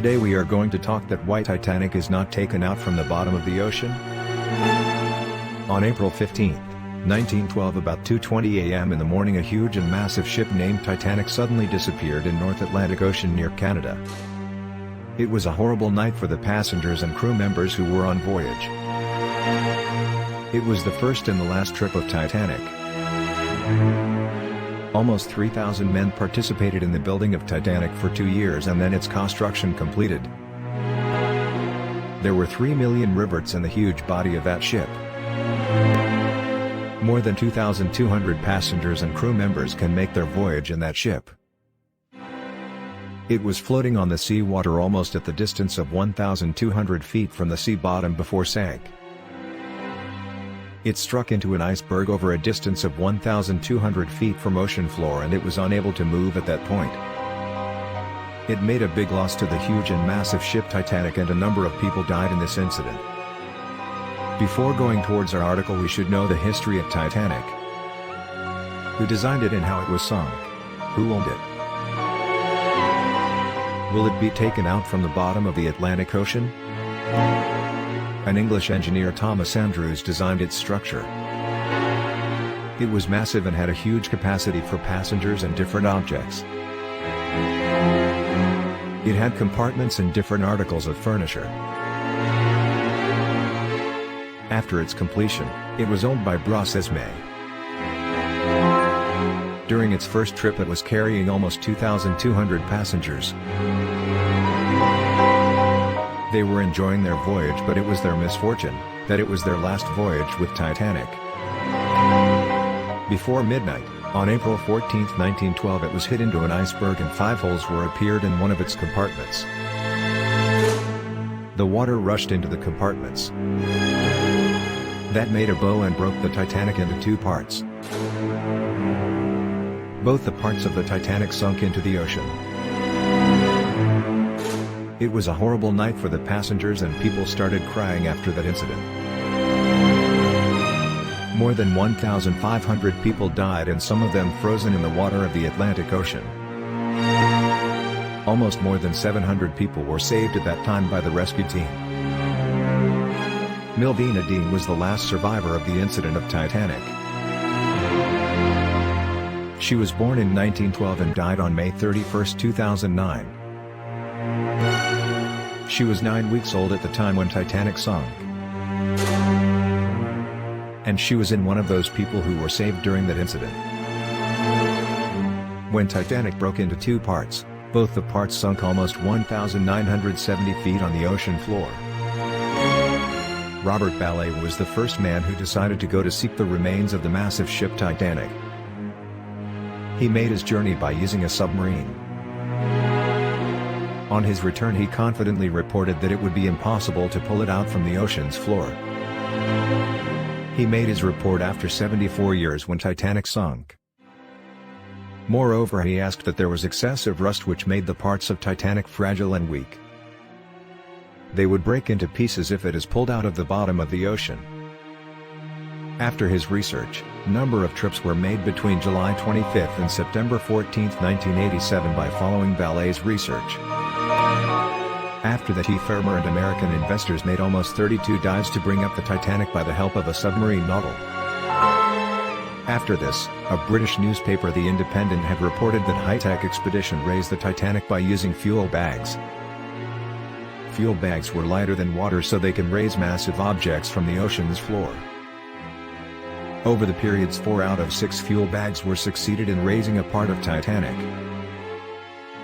Today we are going to talk that why Titanic is not taken out from the bottom of the ocean. On April 15, 1912, about 2:20 a.m. in the morning, a huge and massive ship named Titanic suddenly disappeared in North Atlantic Ocean near Canada. It was a horrible night for the passengers and crew members who were on voyage. It was the first and the last trip of Titanic. Almost 3,000 men participated in the building of Titanic for 2 years and then its construction completed. There were 3 million rivets in the huge body of that ship. More than 2,200 passengers and crew members can make their voyage in that ship. It was floating on the sea water almost at the distance of 1,200 feet from the sea bottom before sank. It struck into an iceberg over a distance of 1,200 feet from ocean floor and it was unable to move at that point. It made a big loss to the huge and massive ship Titanic, and a number of people died in this incident. Before going towards our article, we should know the history of Titanic. Who designed it and how it was sunk? Who owned it? Will it be taken out from the bottom of the Atlantic Ocean? An English engineer, Thomas Andrews, designed its structure. It was massive and had a huge capacity for passengers and different objects. It had compartments and different articles of furniture. After its completion, it was owned by Brosesme. During its first trip, it was carrying almost 2,200 passengers. They were enjoying their voyage, but it was their misfortune that it was their last voyage with Titanic. Before midnight, on April 14, 1912, it was hit into an iceberg and 5 holes were appeared in one of its compartments. The water rushed into the compartments. That made a bow and broke the Titanic into 2 parts. Both the parts of the Titanic sunk into the ocean. It was a horrible night for the passengers and people started crying after that incident. More than 1,500 people died and some of them frozen in the water of the Atlantic Ocean. Almost more than 700 people were saved at that time by the rescue team. Milvina Dean was the last survivor of the incident of Titanic. She was born in 1912 and died on May 31, 2009. She was 9 weeks old at the time when Titanic sunk. And she was in one of those people who were saved during that incident. When Titanic broke into 2 parts, both the parts sunk almost 1,970 feet on the ocean floor. Robert Ballay was the first man who decided to go to seek the remains of the massive ship Titanic. He made his journey by using a submarine. On his return, he confidently reported that it would be impossible to pull it out from the ocean's floor. He made his report after 74 years when Titanic sunk. Moreover, he asked that there was excessive rust which made the parts of Titanic fragile and weak. They would break into pieces if it is pulled out of the bottom of the ocean. After his research, a number of trips were made between July 25 and September 14, 1987 by following Ballay's research. After that, Farmer and American investors made almost 32 dives to bring up the Titanic by the help of a submarine nozzle. After this, a British newspaper, The Independent, had reported that high-tech expedition raised the Titanic by using fuel bags. Fuel bags were lighter than water, so they can raise massive objects from the ocean's floor. Over the periods, 4 out of 6 fuel bags were succeeded in raising a part of Titanic.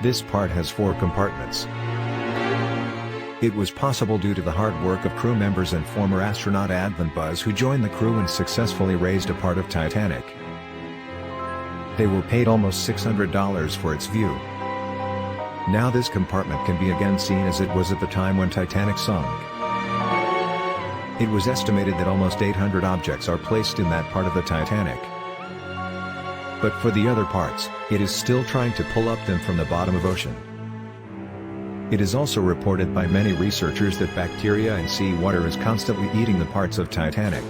This part has 4 compartments. It was possible due to the hard work of crew members and former astronaut Advent Buzz, who joined the crew and successfully raised a part of Titanic. They were paid almost $600 for its view. Now this compartment can be again seen as it was at the time when Titanic sunk. It was estimated that almost 800 objects are placed in that part of the Titanic. But for the other parts, it is still trying to pull up them from the bottom of ocean. It is also reported by many researchers that bacteria and seawater is constantly eating the parts of Titanic.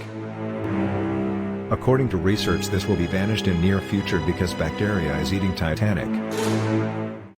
According to research, this will be vanished in near future because bacteria is eating Titanic.